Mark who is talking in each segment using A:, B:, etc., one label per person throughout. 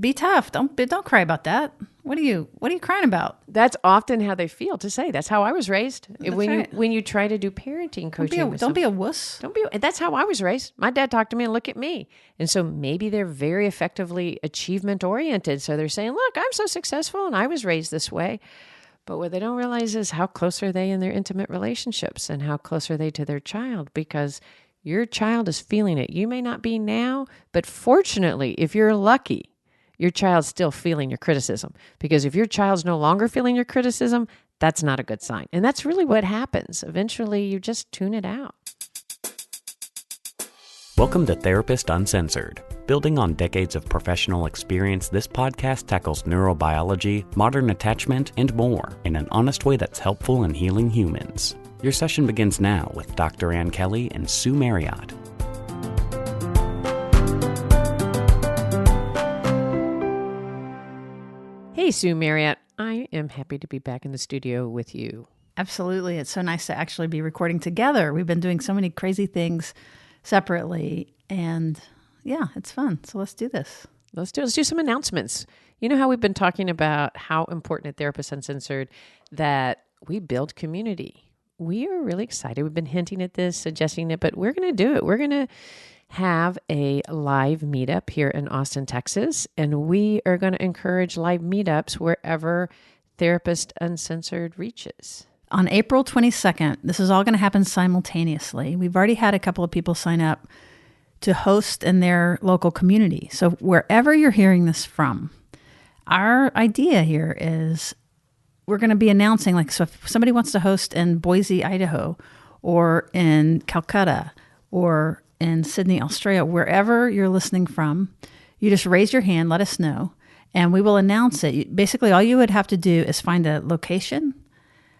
A: be tough. Don't cry about that. What are you crying about?
B: That's often how they feel to say. That's how I was raised.
A: Right.
B: When you try to do parenting coaching.
A: Don't be a wuss.
B: That's how I was raised. My dad talked to me and look at me. And so maybe they're very effectively achievement oriented. So they're saying, look, I'm so successful and I was raised this way. But what they don't realize is how close are they in their intimate relationships and how close are they to their child, because your child is feeling it. You may not be now, but fortunately, if you're lucky, your child's still feeling your criticism. Because if your child's no longer feeling your criticism, that's not a good sign. And that's really what happens. Eventually, you just tune it out.
C: Welcome to Therapist Uncensored. Building on decades of professional experience, this podcast tackles neurobiology, modern attachment, and more in an honest way that's helpful in healing humans. Your session begins now with Dr. Ann Kelly and Sue Marriott.
B: Hey, Sue Marriott. I am happy to be back in the studio with you.
A: Absolutely. It's so nice to actually be recording together. We've been doing so many crazy things separately, and yeah, it's fun. So let's do this.
B: Let's do some announcements. You know how we've been talking about how important at Therapist Uncensored that we build community. We are really excited. We've been hinting at this, suggesting it, but we're going to do it. We're going to have a live meetup here in Austin, Texas, and we are going to encourage live meetups wherever Therapist Uncensored reaches.
A: On April 22nd, this is all going to happen simultaneously. We've already had a couple of people sign up to host in their local community. So wherever you're hearing this from, our idea here is we're going to be announcing, like, so if somebody wants to host in Boise, Idaho, or in Calcutta, or in Sydney, Australia, wherever you're listening from, you just raise your hand, let us know, and we will announce it. Basically, all you would have to do is find a location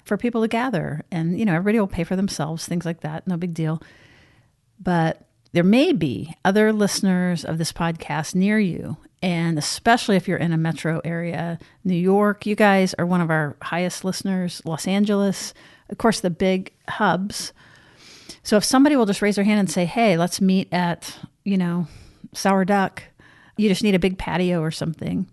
A: for people to gather, and everybody will pay for themselves, things like that, no big deal. But there may be other listeners of this podcast near you, and especially if you're in a metro area. New York, you guys are one of our highest listeners. Los Angeles, of course, the big hubs. So if somebody will just raise their hand and say, hey, let's meet at, Sour Duck, you just need a big patio or something.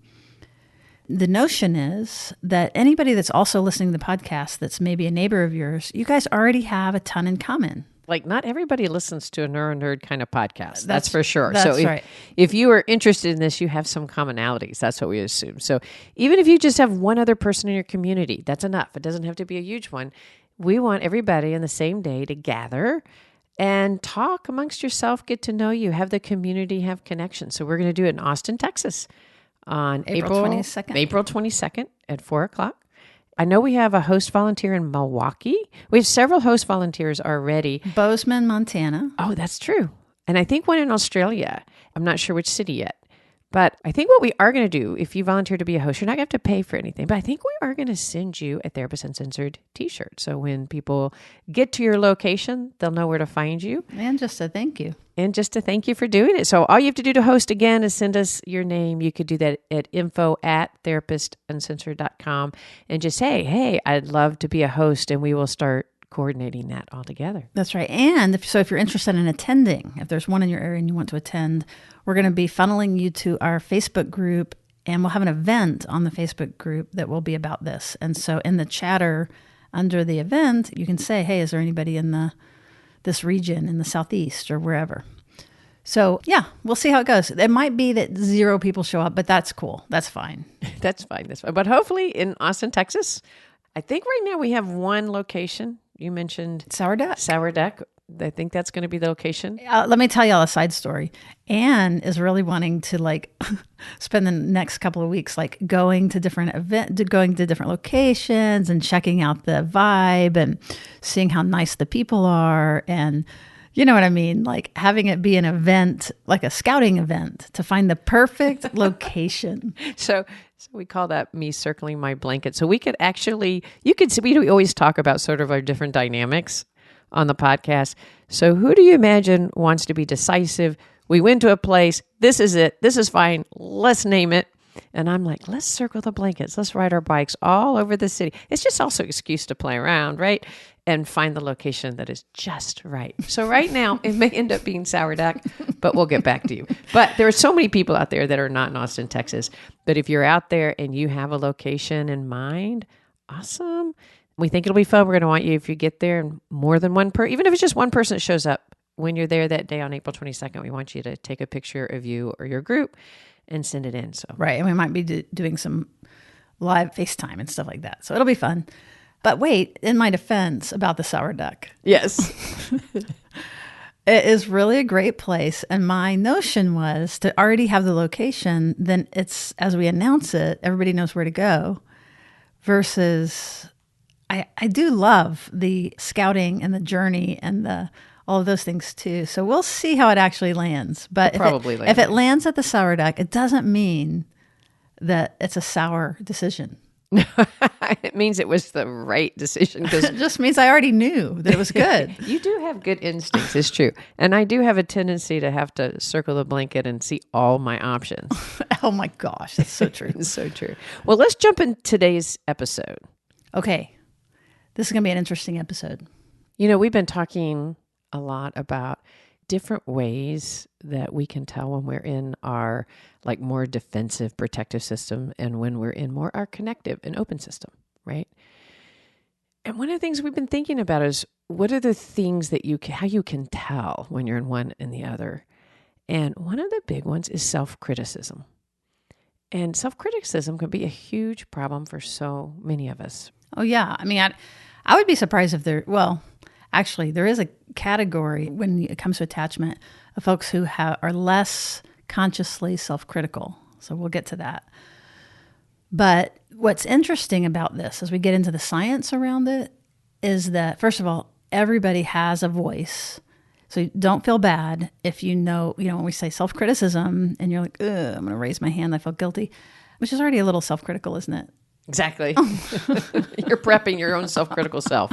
A: The notion is that anybody that's also listening to the podcast that's maybe a neighbor of yours, you guys already have a ton in common.
B: Like, not everybody listens to a Neuro Nerd kind of podcast. That's for sure.
A: That's right.
B: If you are interested in this, you have some commonalities. That's what we assume. So even if you just have one other person in your community, that's enough. It doesn't have to be a huge one. We want everybody on the same day to gather and talk amongst yourself, get to know you, have the community, have connections. So we're going to do it in Austin, Texas on April 22nd. April 22nd at 4:00. I know we have a host volunteer in Milwaukee. We have several host volunteers already.
A: Bozeman, Montana.
B: Oh, that's true. And I think one in Australia. I'm not sure which city yet. But I think what we are going to do, if you volunteer to be a host, you're not going to have to pay for anything. But I think we are going to send you a Therapist Uncensored t-shirt. So when people get to your location, they'll know where to find you.
A: And just a thank you.
B: And just to thank you for doing it. So all you have to do to host again is send us your name. You could do that at info@therapistuncensored.com and just say, hey, I'd love to be a host, and we will start coordinating that all together.
A: That's right. And if you're interested in attending, if there's one in your area and you want to attend, we're going to be funneling you to our Facebook group, and we'll have an event on the Facebook group that will be about this. And so in the chatter under the event, you can say, hey, is there anybody in this region in the Southeast or wherever? So yeah, we'll see how it goes. It might be that 0 people show up, but that's cool. That's fine.
B: That's fine. But hopefully in Austin, Texas, I think right now we have one location. You mentioned
A: Sour Duck.
B: Sour Duck. I think that's going to be the location.
A: Let me tell y'all a side story. Anne is really wanting to spend the next couple of weeks going to different locations and checking out the vibe and seeing how nice the people are, and you know what I mean, having it be an event, like a scouting event, to find the perfect location.
B: So we call that me circling my blanket. So we could actually, we always talk about sort of our different dynamics on the podcast. So who do you imagine wants to be decisive? We went to a place. This is it. This is fine. Let's name it. And I'm like, let's circle the blankets. Let's ride our bikes all over the city. It's just also an excuse to play around, right? and find the location that is just right. So right now, it may end up being sour duck, but we'll get back to you. But there are so many people out there that are not in Austin, Texas. But if you're out there and you have a location in mind, awesome. We think it'll be fun. We're going to want you, if you get there, and more than one person, even if it's just one person that shows up when you're there that day on April 22nd, we want you to take a picture of you or your group and send it in. So
A: Right. And we might be doing some live FaceTime and stuff like that. So it'll be fun. But wait, in my defense about the sour duck,
B: yes.
A: it is really a great place. And my notion was to already have the location, then it's, as we announce it, everybody knows where to go. Versus, I do love the scouting and the journey and all of those things too. So we'll see how it actually lands. But if it lands at the sour duck, it doesn't mean that it's a sour decision.
B: It means it was the right decision.
A: It just means I already knew that it was good.
B: You do have good instincts, it's true. And I do have a tendency to have to circle the blanket and see all my options.
A: Oh my gosh, that's so true.
B: It's so true. Well, let's jump in today's episode.
A: Okay. This is going to be an interesting episode.
B: We've been talking a lot about different ways that we can tell when we're in our more defensive protective system and when we're in more our connective and open system, right? And one of the things we've been thinking about is what are the things that how you can tell when you're in one and the other. And one of the big ones is self-criticism. And self-criticism can be a huge problem for so many of us.
A: Oh yeah. I mean, I would be surprised if actually, there is a category when it comes to attachment of folks who are less consciously self-critical. So we'll get to that. But what's interesting about this as we get into the science around it is that, first of all, everybody has a voice. So don't feel bad if when we say self-criticism and you're like, ugh, I'm going to raise my hand, I feel guilty, which is already a little self-critical, isn't it?
B: Exactly. You're prepping your own self-critical self.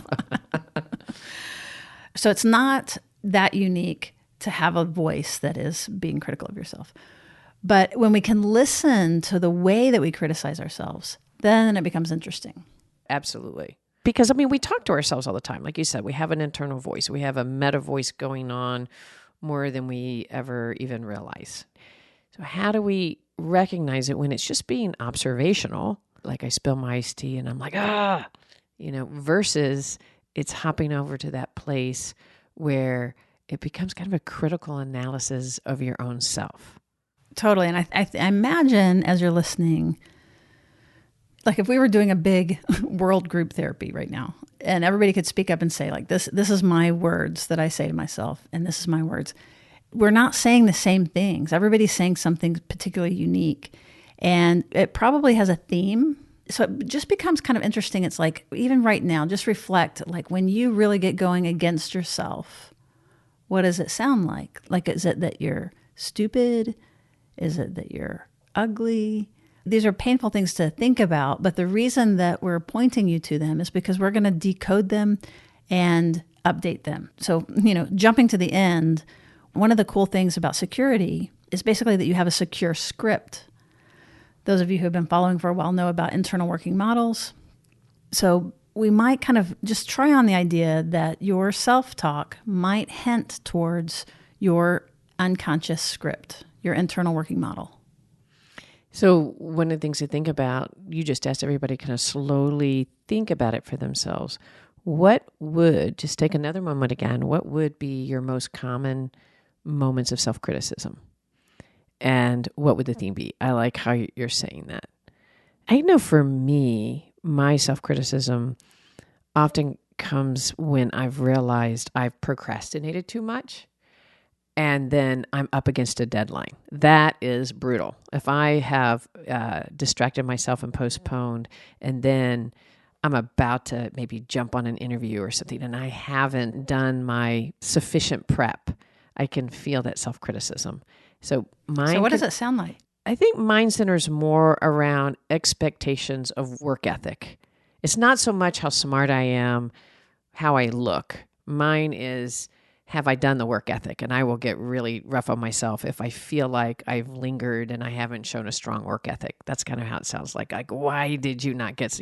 A: So it's not that unique to have a voice that is being critical of yourself. But when we can listen to the way that we criticize ourselves, then it becomes interesting.
B: Absolutely. Because, we talk to ourselves all the time. Like you said, we have an internal voice. We have a meta voice going on more than we ever even realize. So how do we recognize it when it's just being observational? Like I spill my iced tea and I'm like, versus it's hopping over to that place where it becomes kind of a critical analysis of your own self.
A: Totally. And I imagine as you're listening, like if we were doing a big world group therapy right now and everybody could speak up and say like, this is my words that I say to myself and this is my words. We're not saying the same things. Everybody's saying something particularly unique and it probably has a theme. So it just becomes kind of interesting. It's like, even right now, just reflect, like when you really get going against yourself, what does it sound like? Like, is it that you're stupid? Is it that you're ugly? These are painful things to think about, but the reason that we're pointing you to them is because we're going to decode them and update them. So, jumping to the end, one of the cool things about security is basically that you have a secure script. Those of you who have been following for a while know about internal working models. So we might kind of just try on the idea that your self-talk might hint towards your unconscious script, your internal working model.
B: So one of the things to think about, you just asked everybody kind of slowly think about it for themselves. Just take another moment again, what would be your most common moments of self-criticism? And what would the theme be? I like how you're saying that. I know for me, my self-criticism often comes when I've realized I've procrastinated too much and then I'm up against a deadline. That is brutal. If I have distracted myself and postponed and then I'm about to maybe jump on an interview or something and I haven't done my sufficient prep, I can feel that self-criticism. So
A: what does it sound like?
B: I think mine centers more around expectations of work ethic. It's not so much how smart I am, how I look. Mine is, have I done the work ethic? And I will get really rough on myself if I feel like I've lingered and I haven't shown a strong work ethic. That's kind of how it sounds like why did you not get,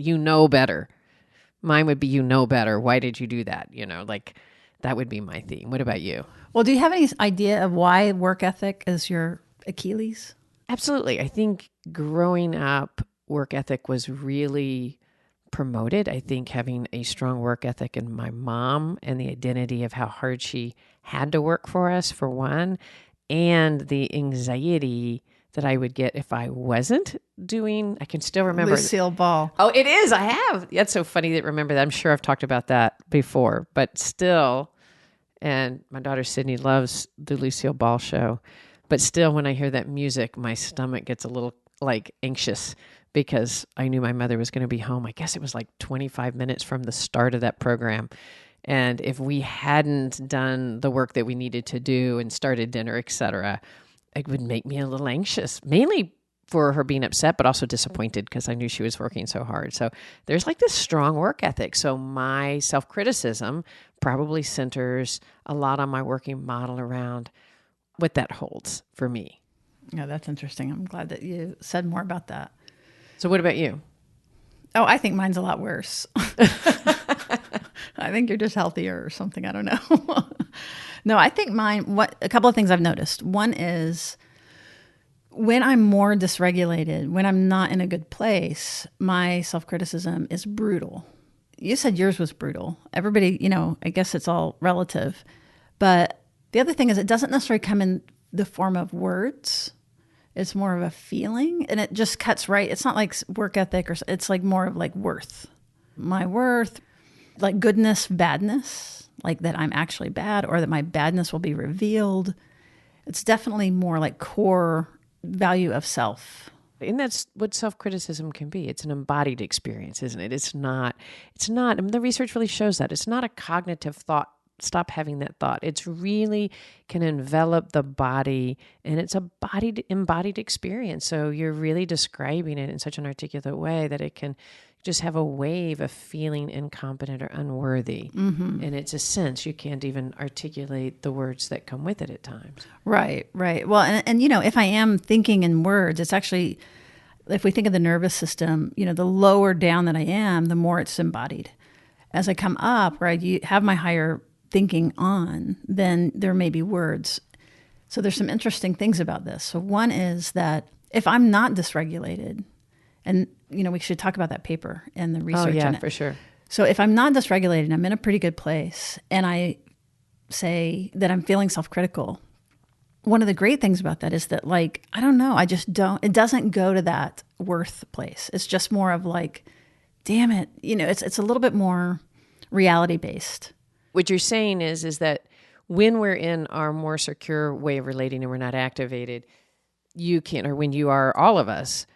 B: better? Mine would be, you know better. Why did you do that? Like that would be my theme. What about you?
A: Well, do you have any idea of why work ethic is your Achilles?
B: Absolutely. I think growing up, work ethic was really promoted. I think having a strong work ethic in my mom and the identity of how hard she had to work for us, for one, and the anxiety that I would get if I wasn't doing, I can still remember.
A: Lucille Ball.
B: Oh, it is. I have. That's so funny that remember that. I'm sure I've talked about that before, but still, and my daughter Sydney loves the Lucille Ball show, but still when I hear that music, my stomach gets a little like anxious because I knew my mother was going to be home. I guess it was like 25 minutes from the start of that program. And if we hadn't done the work that we needed to do and started dinner, etc., it would make me a little anxious, mainly for her being upset, but also disappointed because I knew she was working so hard. So there's like this strong work ethic. So my self-criticism probably centers a lot on my working model around what that holds for me.
A: Yeah, that's interesting. I'm glad that you said more about that.
B: So what about you?
A: Oh, I think mine's a lot worse. I think you're just healthier or something. I don't know. No, I think mine, a couple of things I've noticed. One is when I'm more dysregulated, when I'm not in a good place, my self-criticism is brutal. You said yours was brutal. Everybody, I guess it's all relative. But the other thing is it doesn't necessarily come in the form of words. It's more of a feeling, and it just cuts right. It's not like work ethic, or it's like more of like worth. My worth, like goodness, badness, like that I'm actually bad or that my badness will be revealed. It's definitely more like core value of self.
B: And that's what self-criticism can be. It's an embodied experience, isn't it? It's not, I mean, the research really shows that. It's not a cognitive thought. Stop having that thought. It's really can envelop the body, and it's a embodied experience. So you're really describing it in such an articulate way that it can just have a wave of feeling incompetent or unworthy. Mm-hmm. And it's a sense you can't even articulate the words that come with it at times.
A: Right. Well, and if I am thinking in words, it's actually, if we think of the nervous system, the lower down that I am, the more it's embodied. As I come up, where I have my higher thinking on, then there may be words. So there's some interesting things about this. So one is that if I'm not dysregulated, and we should talk about that paper and the research in it.
B: For sure.
A: So if I'm not dysregulated, I'm in a pretty good place, and I say that I'm feeling self-critical, one of the great things about that is that, like, I don't know, it doesn't go to that worth place. It's just more of like, damn it, it's a little bit more reality-based.
B: What you're saying is that when we're in our more secure way of relating and we're not activated, when you are all of us,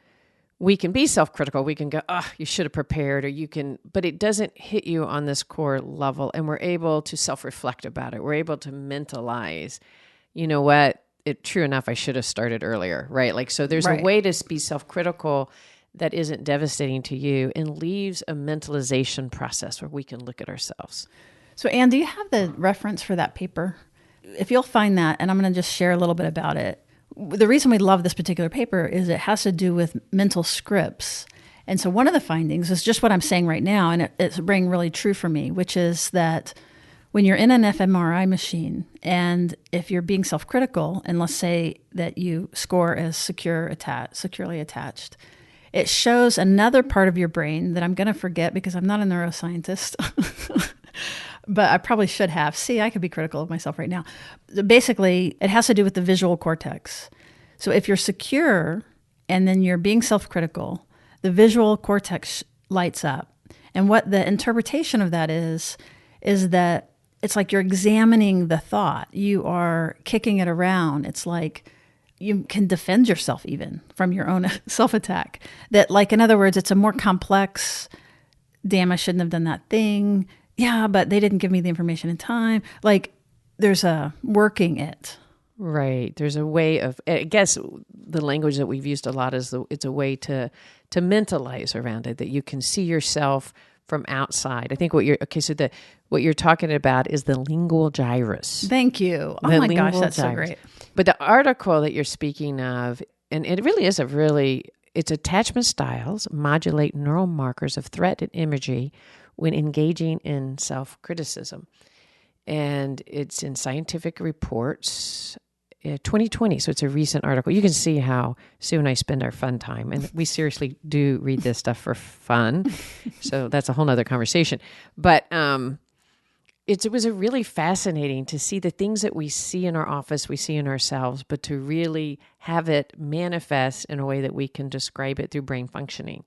B: we can be self-critical. We can go, you should have prepared, but it doesn't hit you on this core level. And we're able to self-reflect about it. We're able to mentalize, you know what, true enough, I should have started earlier, right? Like, so there's a way to be self-critical that isn't devastating to you and leaves a mentalization process where we can look at ourselves.
A: So, Anne, do you have the reference for that paper? If you'll find that, and I'm going to just share a little bit about it. The reason we love this particular paper is it has to do with mental scripts. And so one of the findings is just what I'm saying right now, and it's ringing really true for me, which is that when you're in an fMRI machine, and if you're being self-critical, and let's say that you score as securely attached, it shows another part of your brain that I'm going to forget because I'm not a neuroscientist. But I probably should have. See, I could be critical of myself right now. Basically, it has to do with the visual cortex. So if you're secure and then you're being self-critical, the visual cortex lights up. And what the interpretation of that is that it's like you're examining the thought. You are kicking it around. It's like you can defend yourself even from your own self-attack. That, like, in other words, it's a more complex, damn, I shouldn't have done that thing. Yeah, but they didn't give me the information in time. Like, there's a working it.
B: Right. There's a way of, I guess the language that we've used a lot is it's a way to mentalize around it, that you can see yourself from outside. I think what you're talking about is the lingual gyrus.
A: Thank you. Oh my gosh, that's so great.
B: But the article that you're speaking of, and it really is it's attachment styles modulate neural markers of threat and imagery when engaging in self-criticism. And it's in Scientific Reports 2020. So it's a recent article. You can see how Sue and I spend our fun time. And we seriously do read this stuff for fun. So that's a whole nother conversation. But it was a really fascinating to see the things that we see in our office, we see in ourselves, but to really have it manifest in a way that we can describe it through brain functioning.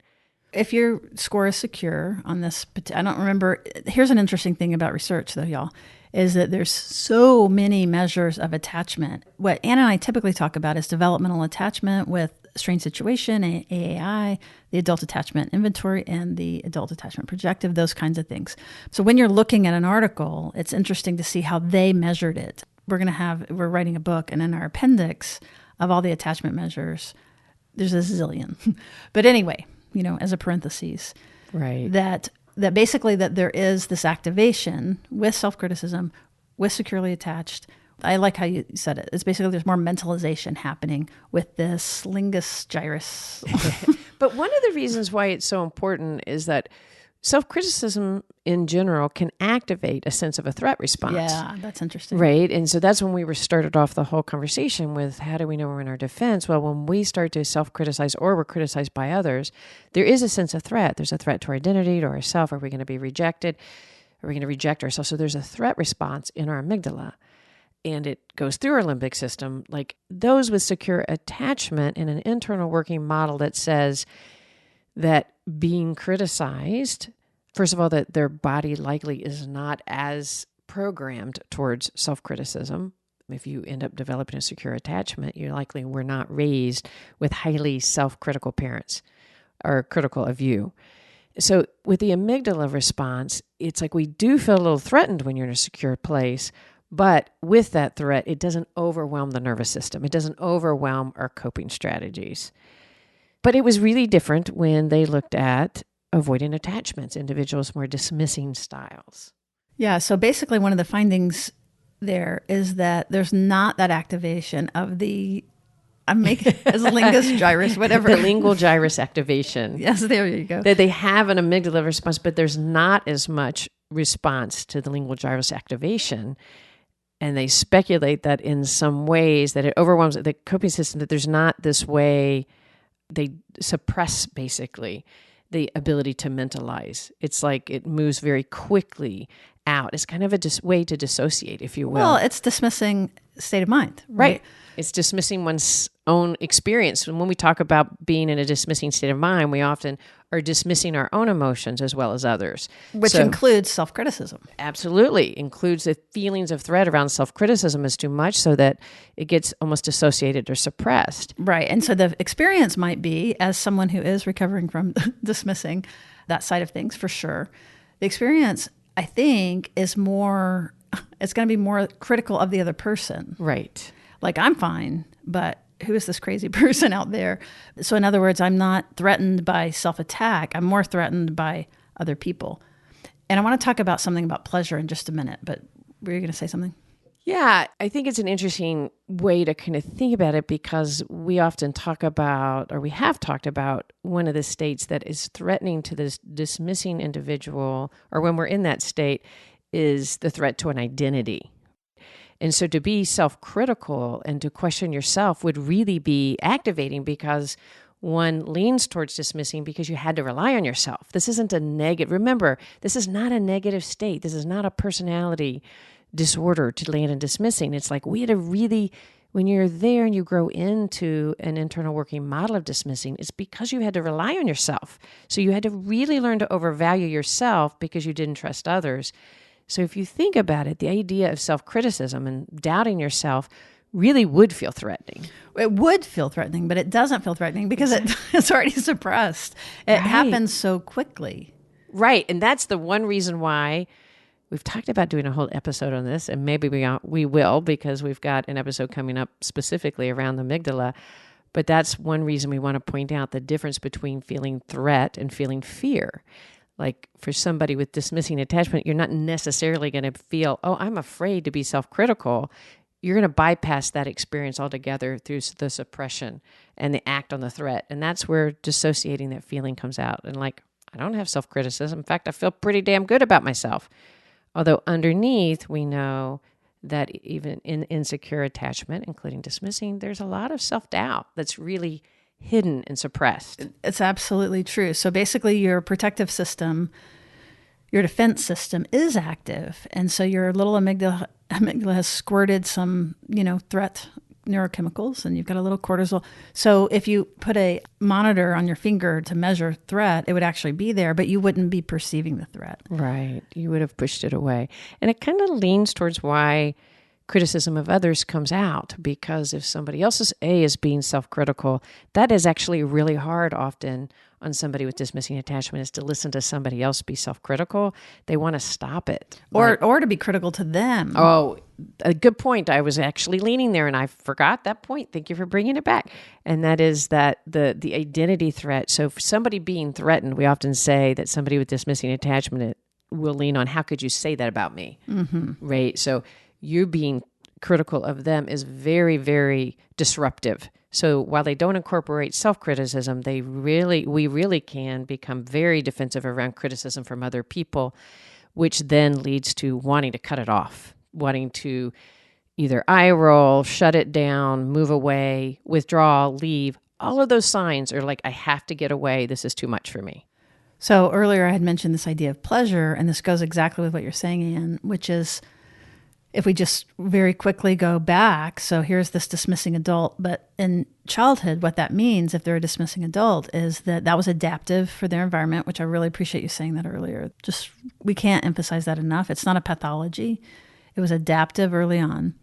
A: If your score is secure on this, I don't remember. Here's an interesting thing about research, though, y'all, is that there's so many measures of attachment. What Anna and I typically talk about is developmental attachment with strain situation, AAI, the adult attachment inventory, and the adult attachment projective, those kinds of things. So when you're looking at an article, it's interesting to see how they measured it. We're writing a book, and in our appendix of all the attachment measures, there's a zillion. But anyway, as a parenthesis,
B: right?
A: That basically that there is this activation with self-criticism, with securely attached. I like how you said it. It's basically there's more mentalization happening with this lingus gyrus.
B: But one of the reasons why it's so important is that self-criticism in general can activate a sense of a threat response.
A: Yeah, that's interesting.
B: Right. And so that's when we started off the whole conversation with how do we know we're in our defense? Well, when we start to self-criticize or we're criticized by others, there is a sense of threat. There's a threat to our identity, to ourself. Are we going to be rejected? Are we going to reject ourselves? So there's a threat response in our amygdala. And it goes through our limbic system, like those with secure attachment in an internal working model that says that being criticized, first of all, that their body likely is not as programmed towards self-criticism. If you end up developing a secure attachment, you likely were not raised with highly self-critical parents or critical of you. So with the amygdala response, it's like we do feel a little threatened when you're in a secure place, but with that threat, it doesn't overwhelm the nervous system. It doesn't overwhelm our coping strategies. But it was really different when they looked at avoidant attachments, individuals more dismissing styles.
A: Yeah, so basically one of the findings there is that there's not that activation of the as lingus gyrus, whatever.
B: The lingual gyrus activation.
A: Yes, there you go.
B: That they have an amygdala response, but there's not as much response to the lingual gyrus activation. And they speculate that in some ways that it overwhelms the coping system, that there's not this way. They suppress basically the ability to mentalize. It's like it moves very quickly out. It's kind of a way to dissociate, if you will.
A: Well, it's dismissing state of mind,
B: right? It's dismissing one's own experience. And when we talk about being in a dismissing state of mind, we often are dismissing our own emotions as well as others.
A: Which includes self-criticism.
B: Absolutely. Includes the feelings of threat around self-criticism is too much so that it gets almost dissociated or suppressed.
A: Right. And so the experience might be, as someone who is recovering from dismissing that side of things, for sure, the experience, I think, is more, it's going to be more critical of the other person.
B: Right.
A: Like, I'm fine, but who is this crazy person out there? So in other words, I'm not threatened by self-attack. I'm more threatened by other people. And I want to talk about something about pleasure in just a minute, but were you going to say something?
B: Yeah, I think it's an interesting way to kind of think about it because we often talk about, or we have talked about, one of the states that is threatening to this dismissing individual, or when we're in that state, is the threat to an identity. And so to be self-critical and to question yourself would really be activating because one leans towards dismissing because you had to rely on yourself. This isn't a negative. Remember, this is not a negative state. This is not a personality disorder to land in dismissing. It's like we had to really, when you're there and you grow into an internal working model of dismissing, it's because you had to rely on yourself. So you had to really learn to overvalue yourself because you didn't trust others. So if you think about it, the idea of self-criticism and doubting yourself really would feel threatening.
A: It would feel threatening, but it doesn't feel threatening because it's already suppressed. It happens so quickly.
B: Right. And that's the one reason why we've talked about doing a whole episode on this, and maybe we will because we've got an episode coming up specifically around the amygdala. But that's one reason we want to point out the difference between feeling threat and feeling fear. Like for somebody with dismissing attachment, you're not necessarily going to feel, oh, I'm afraid to be self-critical. You're going to bypass that experience altogether through the suppression and the act on the threat. And that's where dissociating that feeling comes out. And like, I don't have self-criticism. In fact, I feel pretty damn good about myself. Although underneath, we know that even in insecure attachment, including dismissing, there's a lot of self-doubt that's really hidden and suppressed.
A: It's absolutely true. So basically your protective system, your defense system is active. And so your little amygdala has squirted some, threat neurochemicals, and you've got a little cortisol. So if you put a monitor on your finger to measure threat, it would actually be there, but you wouldn't be perceiving the threat.
B: Right. You would have pushed it away. And it kind of leans towards why criticism of others comes out, because if somebody else is being self-critical, that is actually really hard often on somebody with dismissing attachment, is to listen to somebody else be self-critical. They want to stop it.
A: Or to be critical to them.
B: Oh, a good point. I was actually leaning there and I forgot that point. Thank you for bringing it back. And that is that the identity threat. So for somebody being threatened, we often say that somebody with dismissing attachment will lean on, how could you say that about me? Mm-hmm. Right? So you being critical of them is very, very disruptive. So while they don't incorporate self-criticism, we really can become very defensive around criticism from other people, which then leads to wanting to cut it off, wanting to either eye roll, shut it down, move away, withdraw, leave. All of those signs are like, I have to get away. This is too much for me.
A: So earlier I had mentioned this idea of pleasure, and this goes exactly with what you're saying, Anne, which is, if we just very quickly go back, so here's this dismissing adult, but in childhood, what that means, if they're a dismissing adult, is that was adaptive for their environment, which I really appreciate you saying that earlier. Just, we can't emphasize that enough. It's not a pathology. It was adaptive early on.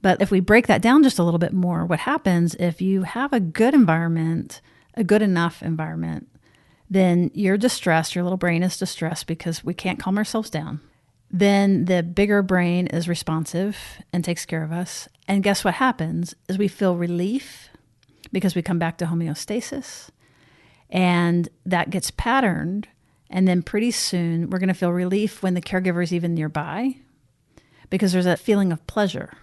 A: But if we break that down just a little bit more, what happens if you have a good environment, a good enough environment, then you're distressed, your little brain is distressed because we can't calm ourselves down. Then the bigger brain is responsive and takes care of us. And guess what happens is we feel relief because we come back to homeostasis, and that gets patterned. And then pretty soon we're going to feel relief when the caregiver is even nearby, because there's a feeling of pleasure.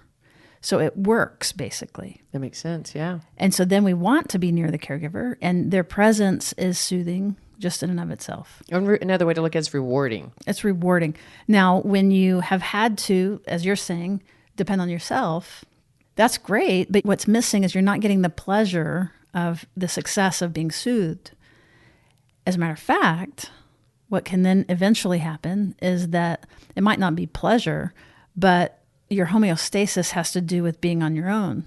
A: So it works, basically.
B: That makes sense, yeah.
A: And so then we want to be near the caregiver, and their presence is soothing just in and of itself.
B: Another way to look at it is rewarding.
A: It's rewarding. Now, when you have had to, as you're saying, depend on yourself, that's great, but what's missing is you're not getting the pleasure of the success of being soothed. As a matter of fact, what can then eventually happen is that it might not be pleasure, but your homeostasis has to do with being on your own.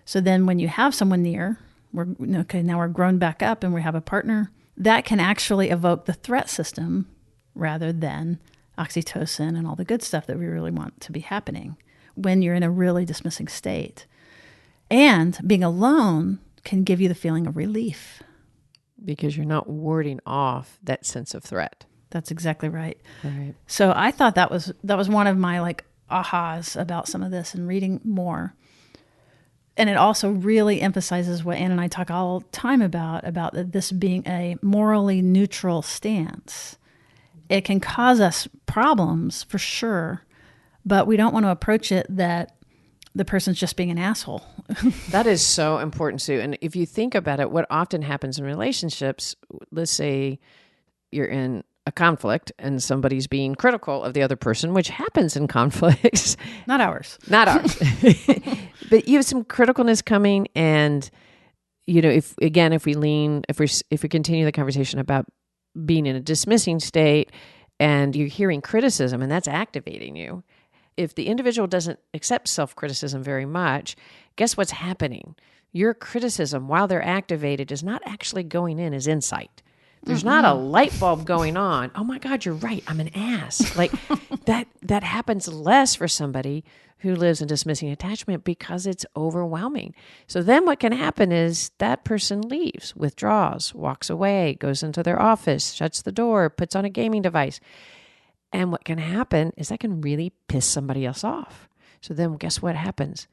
A: So then when you have someone near, now we're grown back up and we have a partner, that can actually evoke the threat system rather than oxytocin and all the good stuff that we really want to be happening when you're in a really dismissing state. And being alone can give you the feeling of relief.
B: Because you're not warding off that sense of threat.
A: That's exactly right.
B: Right.
A: So I thought that was one of my ahas about some of this and reading more. And it also really emphasizes what Ann and I talk all the time about this being a morally neutral stance. It can cause us problems for sure, but we don't want to approach it that the person's just being an asshole.
B: That is so important, Sue. And if you think about it, what often happens in relationships, let's say you're in a conflict and somebody's being critical of the other person, which happens in conflicts.
A: Not ours.
B: Not ours. But you have some criticalness coming, and if we continue the conversation about being in a dismissing state and you're hearing criticism and that's activating you, if the individual doesn't accept self-criticism very much, guess what's happening? Your criticism, while they're activated, is not actually going in as insight. There's not a light bulb going on. Oh my God, you're right. I'm an ass. Like that happens less for somebody who lives in dismissing attachment because it's overwhelming. So then what can happen is that person leaves, withdraws, walks away, goes into their office, shuts the door, puts on a gaming device. And what can happen is that can really piss somebody else off. So then guess what happens?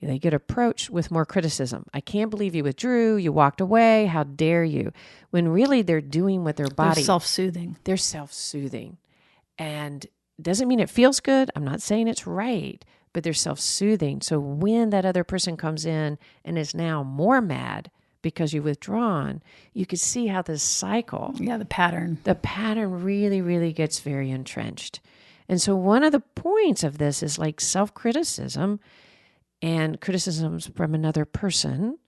B: They get approached with more criticism. I can't believe you withdrew. You walked away. How dare you? When really they're doing with their body.
A: They're self-soothing.
B: They're self-soothing. And doesn't mean it feels good. I'm not saying it's right, but they're self-soothing. So when that other person comes in and is now more mad because you've withdrawn, you could see how this cycle,
A: the pattern
B: really, really gets very entrenched. And so one of the points of this is like self-criticism and criticisms from another person.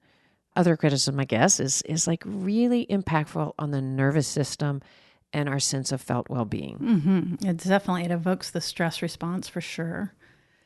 B: Other criticism, I guess, is like really impactful on the nervous system and our sense of felt well-being.
A: Mm-hmm. It evokes the stress response for sure.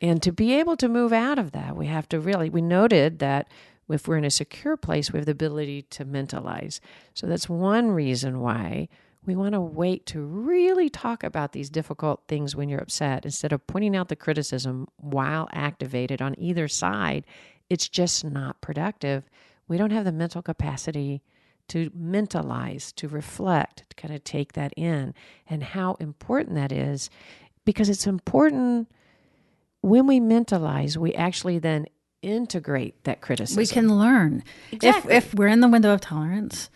B: And to be able to move out of that, we have to we noted that if we're in a secure place, we have the ability to mentalize. So that's one reason why we want to wait to really talk about these difficult things when you're upset. Instead of pointing out the criticism while activated on either side, it's just not productive. We don't have the mental capacity to mentalize, to reflect, to kind of take that in, and how important that is, because it's important when we mentalize, we actually then integrate that criticism.
A: We can learn.
B: Exactly.
A: If we're in the window of tolerance,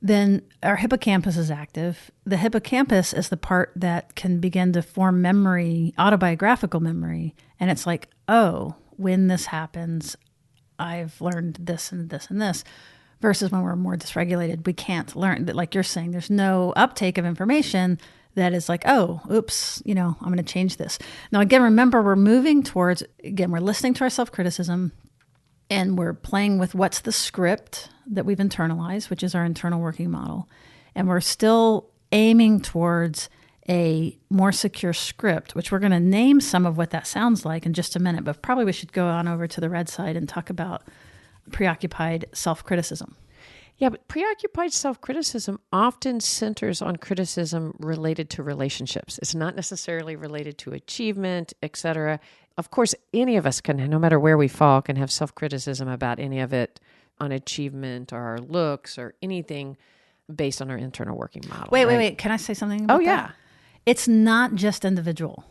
A: then our hippocampus is active. The hippocampus is the part that can begin to form memory, autobiographical memory. And it's like, oh, when this happens, I've learned this and this and this. Versus when we're more dysregulated, we can't learn. Like you're saying, there's no uptake of information that is like, oh, oops, I'm going to change this. Now, again, remember, we're moving towards, we're listening to our self-criticism and we're playing with what's the script that we've internalized, which is our internal working model. And we're still aiming towards a more secure script, which we're going to name some of what that sounds like in just a minute. But probably we should go on over to the red side and talk about preoccupied self-criticism.
B: Yeah, but preoccupied self-criticism often centers on criticism related to relationships. It's not necessarily related to achievement, etc. Of course, any of us can, no matter where we fall, can have self-criticism about any of it on achievement or our looks or anything based on our internal working model.
A: Wait. Can I say something about that? It's not just individual.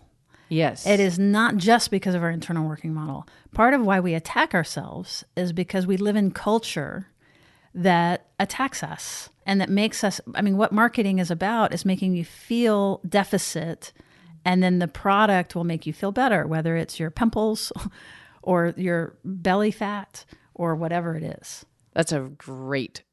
B: Yes.
A: It is not just because of our internal working model. Part of why we attack ourselves is because we live in culture that attacks us and that makes us, what marketing is about is making you feel deficit, and then the product will make you feel better, whether it's your pimples or your belly fat or whatever it is.
B: That's a great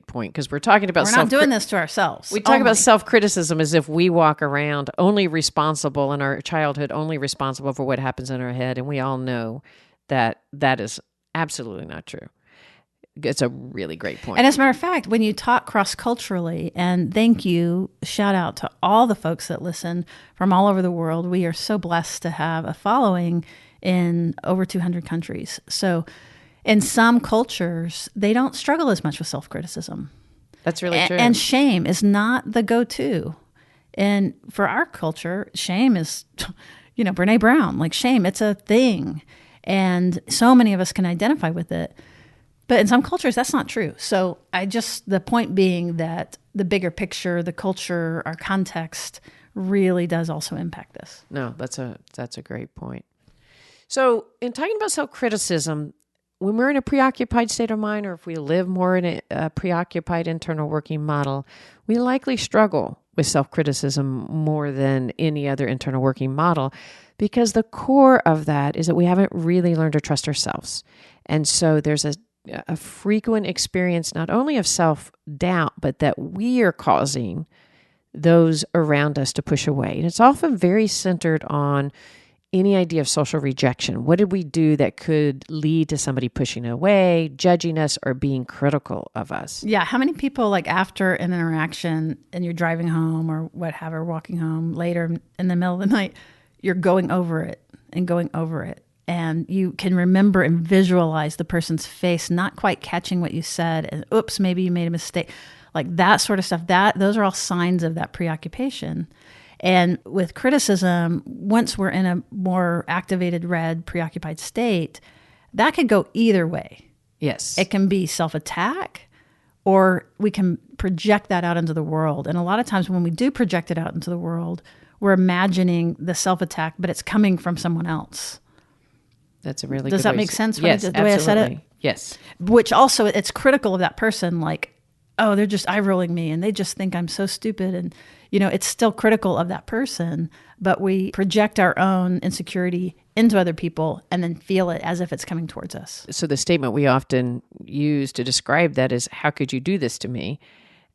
B: point, because we're talking about
A: we're not doing this to ourselves.
B: We talk about self-criticism as if we walk around only responsible in our childhood, only responsible for what happens in our head, and we all know that that is absolutely not true. It's a really great point.
A: And as a matter of fact, when you talk cross-culturally, and thank you, shout out to all the folks that listen from all over the world. We are so blessed to have a following in over 200 countries. So in some cultures, they don't struggle as much with self-criticism.
B: That's really true.
A: And shame is not the go-to. And for our culture, shame is, Brene Brown, like shame, it's a thing. And so many of us can identify with it. But in some cultures, that's not true. So the point being that the bigger picture, the culture, our context really does also impact this.
B: No, that's a great point. So in talking about self-criticism, when we're in a preoccupied state of mind, or if we live more in a preoccupied internal working model, we likely struggle with self-criticism more than any other internal working model, because the core of that is that we haven't really learned to trust ourselves. And so there's a frequent experience not only of self-doubt, but that we are causing those around us to push away. And it's often very centered on any idea of social rejection. What did we do that could lead to somebody pushing away, judging us, or being critical of us?
A: Yeah. How many people, like after an interaction and you're driving home or whatever, walking home later in the middle of the night, you're going over it and going over it. And you can remember and visualize the person's face, not quite catching what you said. And oops, maybe you made a mistake. Like that sort of stuff. Those are all signs of that preoccupation. And with criticism, once we're in a more activated red, preoccupied state, that could go either way.
B: Yes.
A: It can be self-attack, or we can project that out into the world. And a lot of times when we do project it out into the world, we're imagining the self-attack, but it's coming from someone else.
B: That's a really good
A: Does that make sense?
B: Yes,
A: the way I said it?
B: Yes.
A: Which also, it's critical of that person. Like, oh, they're just eye rolling me and they just think I'm so stupid. And, it's still critical of that person, but we project our own insecurity into other people and then feel it as if it's coming towards us.
B: So the statement we often use to describe that is, how could you do this to me?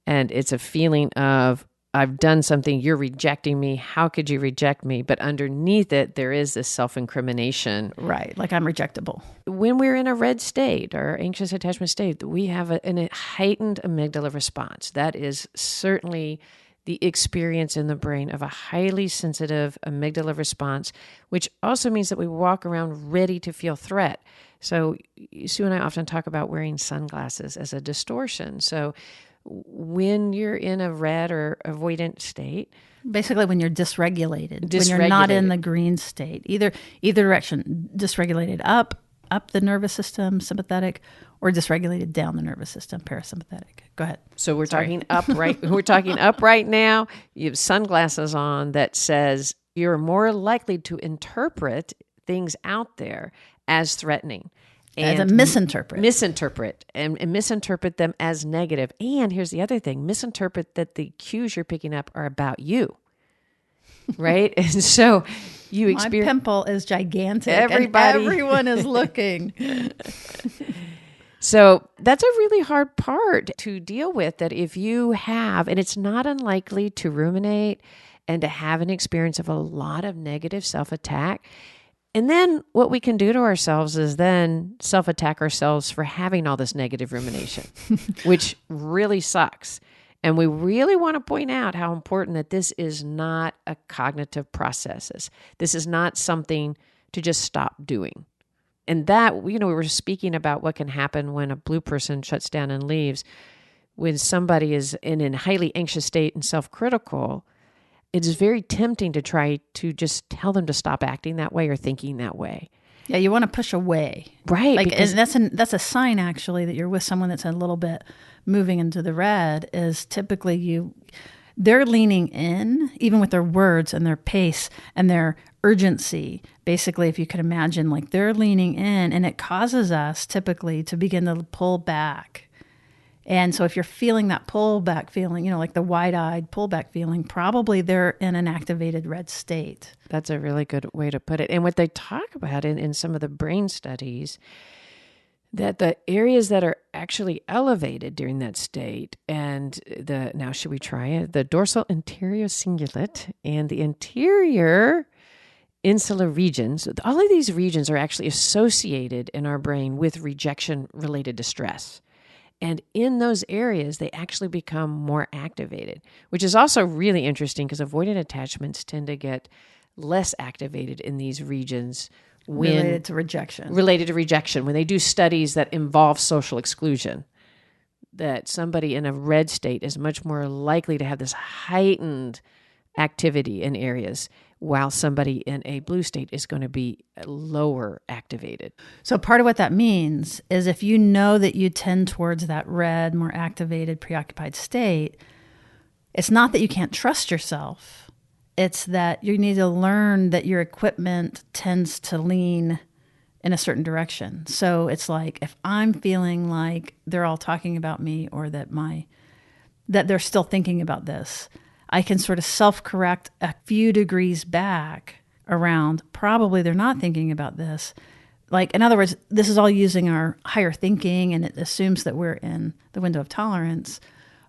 B: And it's a feeling of, I've done something, you're rejecting me. How could you reject me? But underneath it, there is this self-incrimination.
A: Right, like I'm rejectable.
B: When we're in a red state or anxious attachment state, we have a heightened amygdala response. That is certainly the experience in the brain of a highly sensitive amygdala response, which also means that we walk around ready to feel threat. So Sue and I often talk about wearing sunglasses as a distortion. So when you're in a red or avoidant state,
A: basically when you're dysregulated, when you're not in the green state, either direction, dysregulated up the nervous system, sympathetic, or dysregulated down the nervous system, parasympathetic. Go ahead.
B: So we're talking up, right? We're talking up right now. You have sunglasses on that says you're more likely to interpret things out there as threatening.
A: And as a misinterpret
B: and misinterpret them as negative. And here's the other thing, misinterpret that the cues you're picking up are about you, right? And so you experience...
A: My pimple is gigantic.
B: Everybody.
A: And everyone is looking.
B: So that's a really hard part to deal with, that if you have, and it's not unlikely to ruminate and to have an experience of a lot of negative self-attack. And then what we can do to ourselves is then self-attack ourselves for having all this negative rumination, which really sucks. And we really want to point out how important that this is not a cognitive process. This is not something to just stop doing. And that, we were speaking about what can happen when a blue person shuts down and leaves. When somebody is in a highly anxious state and self-critical, it is very tempting to try to just tell them to stop acting that way or thinking that way.
A: Yeah, you want to push away.
B: Right.
A: And that's a sign, actually, that you're with someone that's a little bit moving into the red, is typically they're leaning in, even with their words and their pace and their urgency. Basically, if you could imagine, like they're leaning in, and it causes us typically to begin to pull back. And so if you're feeling that pullback feeling, like the wide-eyed pullback feeling, probably they're in an activated red state.
B: That's a really good way to put it. And what they talk about in some of the brain studies, that the areas that are actually elevated during that state, and now should we try it? The dorsal anterior cingulate and the anterior insular regions, all of these regions are actually associated in our brain with rejection-related distress. And in those areas, they actually become more activated, which is also really interesting because avoidant attachments tend to get less activated in these regions
A: related to rejection.
B: When they do studies that involve social exclusion, that somebody in a red state is much more likely to have this heightened activity in areas, while somebody in a blue state is going to be lower activated.
A: So part of what that means is if you know that you tend towards that red, more activated, preoccupied state, it's not that you can't trust yourself. It's that you need to learn that your equipment tends to lean in a certain direction. So it's like, if I'm feeling like they're all talking about me, or that they're still thinking about this, I can sort of self-correct a few degrees back around, probably they're not thinking about this. Like, in other words, this is all using our higher thinking, and it assumes that we're in the window of tolerance,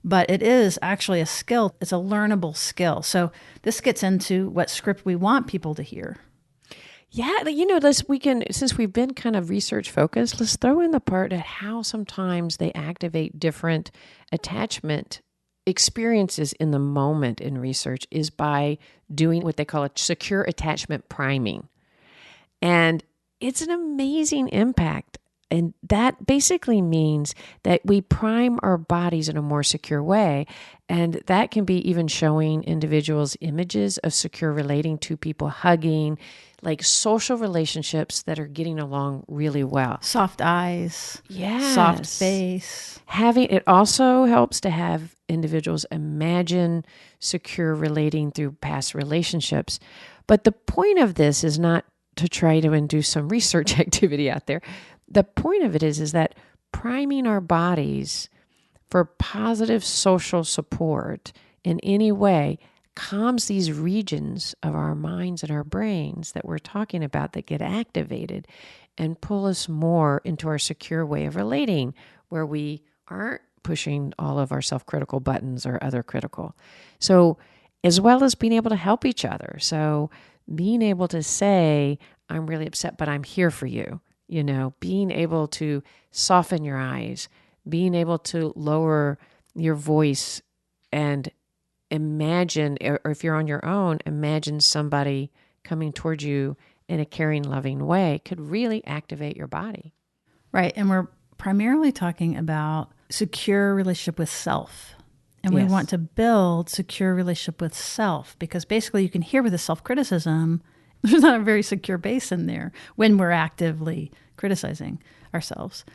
A: but it is actually a skill. It's a learnable skill. So this gets into what script we want people to hear.
B: Yeah, since we've been kind of research focused, let's throw in the part at how sometimes they activate different attachment experiences in the moment in research is by doing what they call a secure attachment priming. And it's an amazing impact. And that basically means that we prime our bodies in a more secure way. And that can be even showing individuals images of secure relating to people, hugging, like social relationships that are getting along really well.
A: Soft eyes.
B: Yes.
A: Soft face.
B: It also helps to have individuals imagine secure relating through past relationships. But the point of this is not to try to induce some research activity out there. The point of it is that priming our bodies for positive social support in any way calms these regions of our minds and our brains that we're talking about that get activated and pull us more into our secure way of relating, where we aren't pushing all of our self-critical buttons or other critical. So as well as being able to help each other. So being able to say, I'm really upset, but I'm here for you. Being able to soften your eyes, being able to lower your voice and imagine, or if you're on your own, imagine somebody coming towards you in a caring, loving way could really activate your body.
A: Right. And we're primarily talking about secure relationship with self. And we want to build secure relationship with self, because basically you can hear with the self-criticism, there's not a very secure base in there when we're actively criticizing ourselves.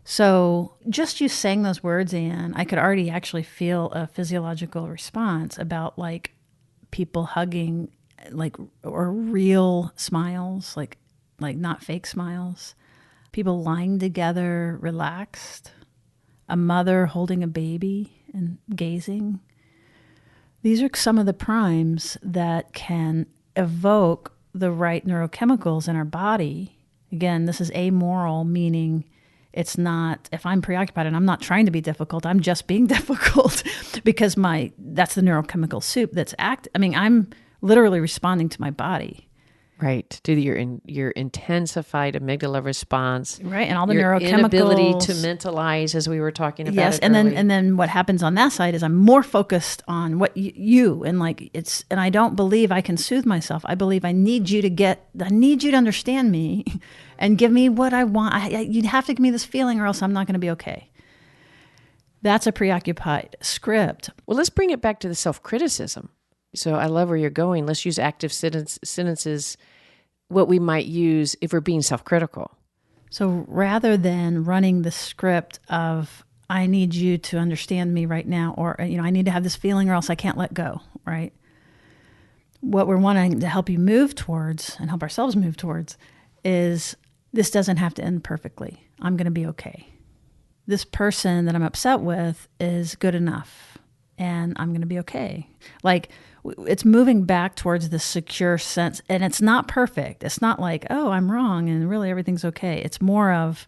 A: So just you saying those words, Anne, I could already actually feel a physiological response about like people hugging, like, or real smiles, like not fake smiles. People lying together, relaxed. A mother holding a baby and gazing. These are some of the primes that can evoke the right neurochemicals in our body. Again, this is amoral, meaning it's not, if I'm preoccupied and I'm not trying to be difficult, I'm just being difficult because that's the neurochemical soup that's I'm literally responding to my body.
B: Right, to your intensified amygdala response,
A: right, and all the
B: your
A: neurochemicals,
B: inability to mentalize, as we were talking about.
A: Yes, and then what happens on that side is I'm more focused on what you and and I don't believe I can soothe myself. I believe I need you to understand me, and give me what I want. You'd have to give me this feeling, or else I'm not going to be okay. That's a preoccupied script.
B: Well, let's bring it back to the self-criticism. So I love where you're going. Let's use active sentences, what we might use if we're being self-critical.
A: So rather than running the script of, I need you to understand me right now, or, I need to have this feeling or else I can't let go, right? What we're wanting to help you move towards and help ourselves move towards is, this doesn't have to end perfectly. I'm going to be okay. This person that I'm upset with is good enough, and I'm going to be okay. Like, it's moving back towards this secure sense, and it's not perfect. It's not like, oh, I'm wrong and really everything's okay. It's more of,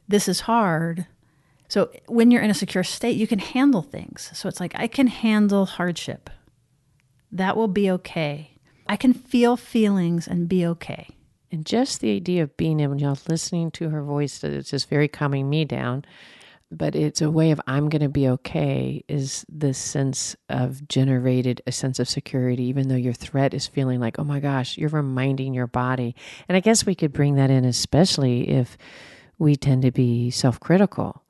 A: this is hard. So when you're in a secure state, you can handle things. So it's like, I can handle hardship. That will be okay. I can feel feelings and be okay.
B: And just the idea of being able, listening to her voice, it's just very calming me down. But it's a way of, I'm going to be okay, is this sense of generated a sense of security, even though your threat is feeling like, oh my gosh, you're reminding your body. And I guess we could bring that in, especially if we tend to be self-critical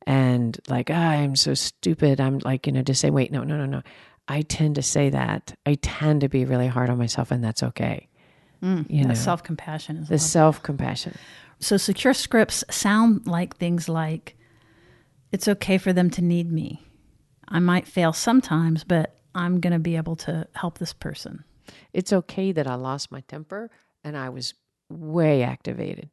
B: and like, I'm so stupid. I'm like, to say, wait, no. I tend to say that. I tend to be really hard on myself, and that's okay.
A: Self-compassion is
B: the self-compassion.
A: So secure scripts sound like things like, it's okay for them to need me. I might fail sometimes, but I'm going to be able to help this person.
B: It's okay that I lost my temper and I was way activated.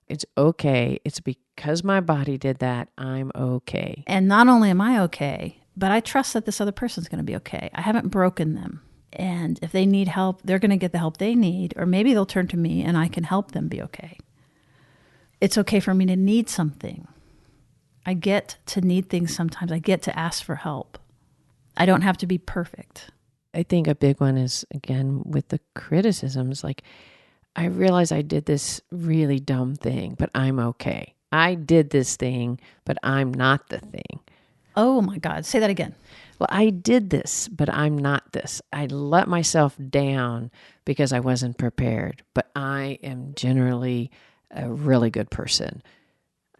B: It's okay. It's because my body did that. I'm okay.
A: And not only am I okay, but I trust that this other person's going to be okay. I haven't broken them. And if they need help, they're going to get the help they need, or maybe they'll turn to me and I can help them be okay. It's okay for me to need something. I get to need things sometimes. I get to ask for help. I don't have to be perfect.
B: I think a big one is, again, with the criticisms, like, I realize I did this really dumb thing, but I'm okay. I did this thing, but I'm not the thing.
A: Oh my God. Say that again.
B: Well, I did this, but I'm not this. I let myself down because I wasn't prepared, but I am generally a really good person.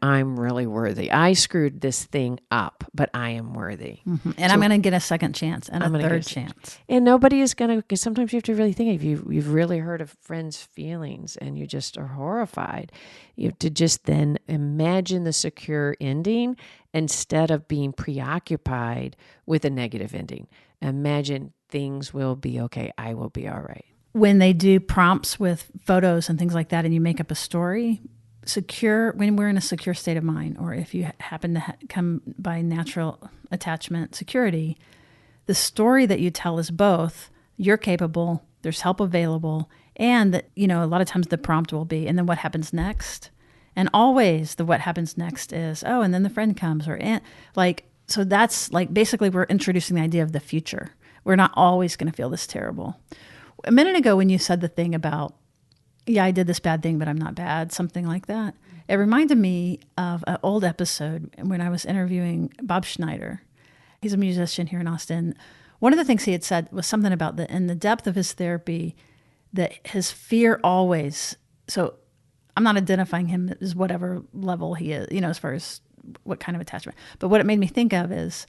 B: I'm really worthy. I screwed this thing up, but I am worthy.
A: Mm-hmm. And so, I'm going to get a second chance and a third chance.
B: And nobody is going to, because sometimes you have to really think, if you've really hurt a friend's feelings and you just are horrified, you have to just then imagine the secure ending instead of being preoccupied with a negative ending. Imagine things will be okay. I will be all right.
A: When they do prompts with photos and things like that and you make up a story, when we're in a secure state of mind, or if you happen to come by natural attachment security, the story that you tell is both you're capable, there's help available, and that, a lot of times the prompt will be, and then what happens next? And always the what happens next is, oh, and then the friend comes, so that's like basically we're introducing the idea of the future. We're not always going to feel this terrible. A minute ago when you said the thing about, yeah, I did this bad thing, but I'm not bad, something like that. It reminded me of an old episode when I was interviewing Bob Schneider. He's a musician here in Austin. One of the things he had said was something about in the depth of his therapy, that his fear always, so I'm not identifying him as whatever level he is, as far as what kind of attachment. But what it made me think of is,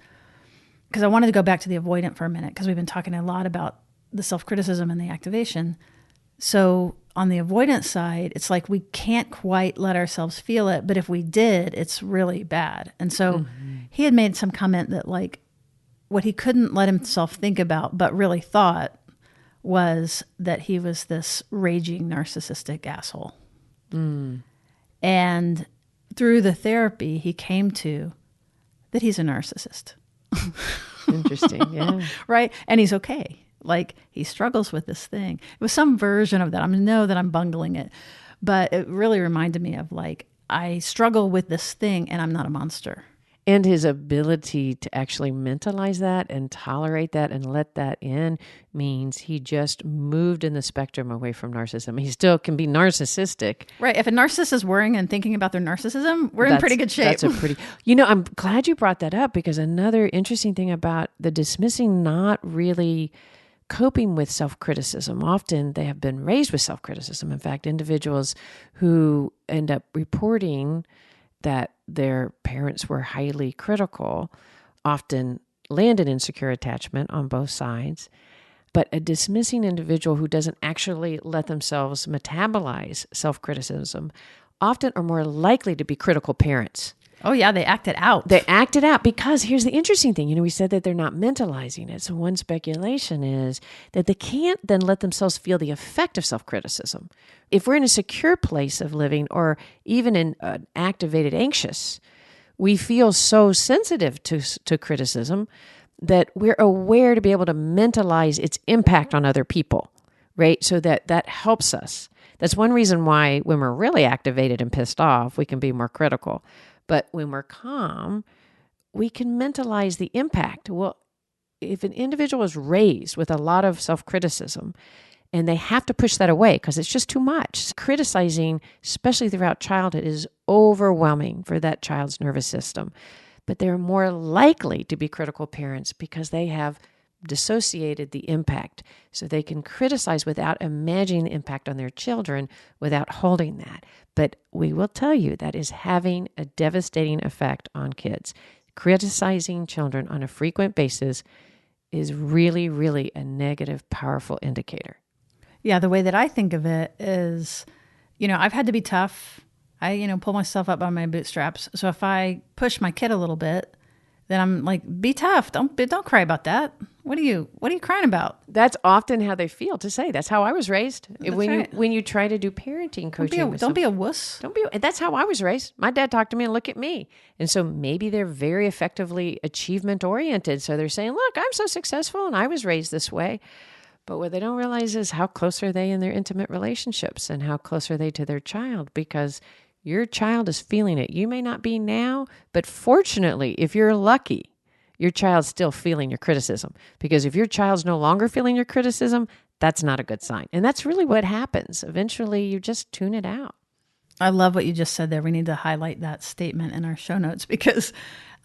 A: because I wanted to go back to the avoidant for a minute, because we've been talking a lot about the self-criticism and the activation. So on the avoidance side, it's like we can't quite let ourselves feel it, but if we did, it's really bad. And so he had made some comment that like what he couldn't let himself think about, but really thought, was that he was this raging narcissistic asshole. And through the therapy, he came to that he's a narcissist.
B: Interesting, yeah.
A: Right? And he's okay. Like, he struggles with this thing. It was some version of that. I know that I'm bungling it, but it really reminded me of like, I struggle with this thing and I'm not a monster.
B: And his ability to actually mentalize that and tolerate that and let that in means he just moved in the spectrum away from narcissism. He still can be narcissistic.
A: Right. If a narcissist is worrying and thinking about their narcissism, we're in pretty good shape.
B: That's a pretty, I'm glad you brought that up, because another interesting thing about the dismissing not really coping with self-criticism. Often they have been raised with self-criticism. In fact, individuals who end up reporting that their parents were highly critical often land in insecure attachment on both sides. But a dismissing individual who doesn't actually let themselves metabolize self-criticism often are more likely to be critical parents.
A: Oh, yeah, they act it out.
B: They act it out because here's the interesting thing. We said that they're not mentalizing it. So one speculation is that they can't then let themselves feel the effect of self-criticism. If we're in a secure place of living, or even in activated anxious, we feel so sensitive to criticism that we're aware to be able to mentalize its impact on other people, right? So that helps us. That's one reason why when we're really activated and pissed off, we can be more critical. But when we're calm, we can mentalize the impact. Well, if an individual is raised with a lot of self-criticism and they have to push that away because it's just too much, criticizing, especially throughout childhood, is overwhelming for that child's nervous system. But they're more likely to be critical parents because they have dissociated the impact. So they can criticize without imagining the impact on their children, without holding that. But we will tell you that is having a devastating effect on kids. Criticizing children on a frequent basis is really, really a negative, powerful indicator.
A: Yeah, the way that I think of it is, I've had to be tough. I, pull myself up by my bootstraps. So if I push my kid a little bit, then I'm like, be tough. Don't cry about that. What are you crying about?
B: That's often how they feel to say. That's how I was raised.
A: That's
B: when
A: right.
B: when you try to do parenting coaching,
A: Don't be a wuss.
B: That's how I was raised. My dad talked to me and look at me. And so maybe they're very effectively achievement oriented. So they're saying, look, I'm so successful and I was raised this way. But what they don't realize is how close are they in their intimate relationships and how close are they to their child, because your child is feeling it. You may not be now, but fortunately, if you're lucky, your child's still feeling your criticism. Because if your child's no longer feeling your criticism, that's not a good sign. And that's really what happens. Eventually, you just tune it out.
A: I love what you just said there. We need to highlight that statement in our show notes, because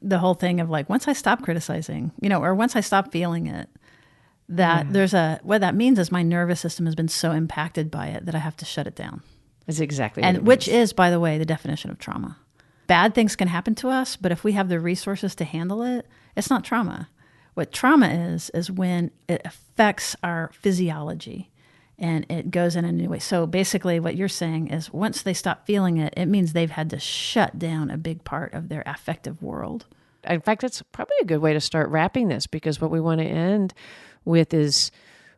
A: the whole thing of like, once I stop criticizing, or once I stop feeling it, that what that means is my nervous system has been so impacted by it that I have to shut it down.
B: That's exactly what it means.
A: Which is, by the way, the definition of trauma. Bad things can happen to us, but if we have the resources to handle it, it's not trauma. What trauma is when it affects our physiology and it goes in a new way. So basically what you're saying is once they stop feeling it, it means they've had to shut down a big part of their affective world. In
B: fact, it's probably a good way to start wrapping this, because what we want to end with is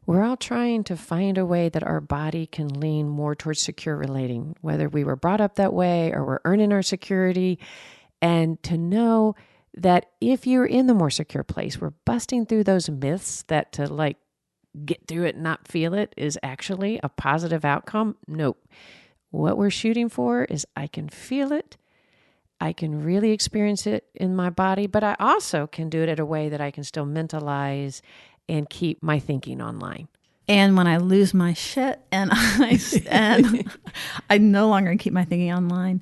B: We're all trying to find a way that our body can lean more towards secure relating, whether we were brought up that way or we're earning our security. And to know that if you're in the more secure place, we're busting through those myths that to like get through it and not feel it is actually a positive outcome. Nope. What we're shooting for is I can feel it. I can really experience it in my body, but I also can do it in a way that I can still mentalize and keep my thinking online.
A: And when I lose my shit and I no longer keep my thinking online,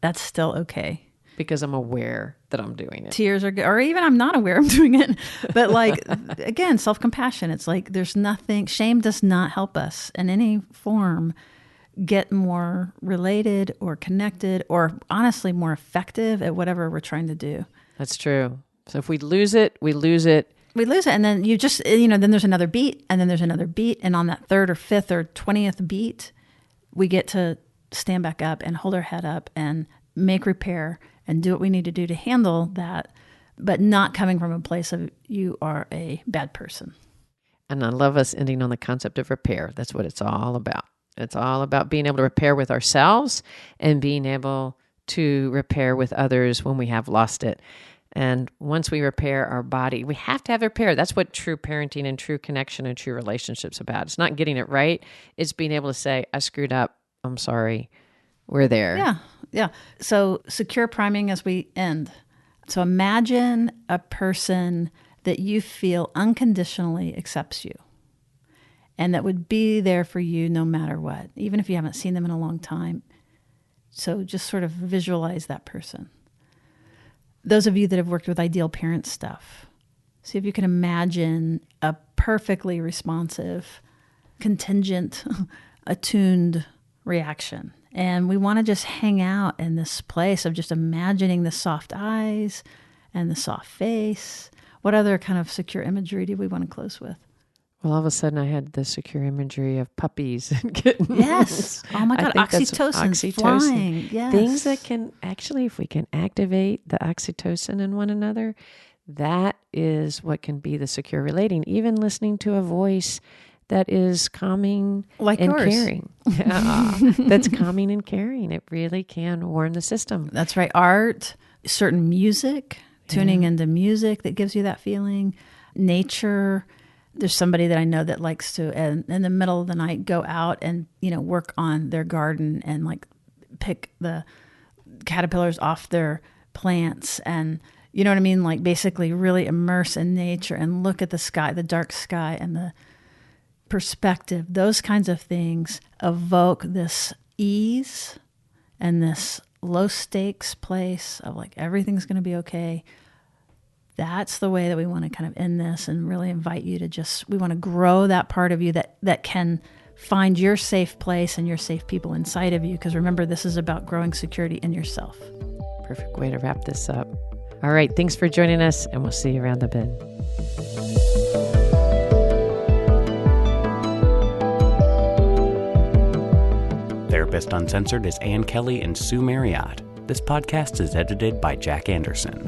A: that's still okay.
B: Because I'm aware that I'm doing it.
A: Tears are good, or even I'm not aware I'm doing it. But like, again, self-compassion. It's like there's nothing, shame does not help us in any form get more related or connected or honestly more effective at whatever we're trying to do.
B: That's true. So if we lose it, we lose it.
A: We lose it. And then you just, then there's another beat and then there's another beat. And on that third or fifth or 20th beat, we get to stand back up and hold our head up and make repair and do what we need to do to handle that, but not coming from a place of you are a bad person.
B: And I love us ending on the concept of repair. That's what it's all about. It's all about being able to repair with ourselves and being able to repair with others when we have lost it. And once we repair our body, we have to have repair. That's what true parenting and true connection and true relationships about. It's not getting it right. It's being able to say, I screwed up. I'm sorry. We're there.
A: Yeah. So secure priming as we end. So imagine a person that you feel unconditionally accepts you and that would be there for you no matter what, even if you haven't seen them in a long time. So just sort of visualize that person. Those of you that have worked with ideal parent stuff, see if you can imagine a perfectly responsive, contingent, attuned reaction. And we want to just hang out in this place of just imagining the soft eyes and the soft face. What other kind of secure imagery do we want to close with?
B: Well, all of a sudden I had the secure imagery of puppies and kittens.
A: Yes. Oh my God. Oxytocin flying. Yes.
B: Things that can actually, if we can activate the oxytocin in one another, that is what can be the secure relating. Even listening to a voice that is calming
A: like
B: and
A: yours.
B: caring. That's calming and caring. It really can warm the system.
A: That's right. Art, certain music, tuning into music that gives you that feeling. Nature. There's somebody that I know that likes to, in the middle of the night, go out and, work on their garden and like pick the caterpillars off their plants and, you know what I mean? Like basically really immerse in nature and look at the sky, the dark sky and the perspective. Those kinds of things evoke this ease and this low stakes place of like everything's going to be okay. That's the way that we want to kind of end this and really invite you to we want to grow that part of you that can find your safe place and your safe people inside of you. Because remember, this is about growing security in yourself.
B: Perfect way to wrap this up. All right. Thanks for joining us, and we'll see you around the bend.
C: Therapist Uncensored is Ann Kelly and Sue Marriott. This podcast is edited by Jack Anderson.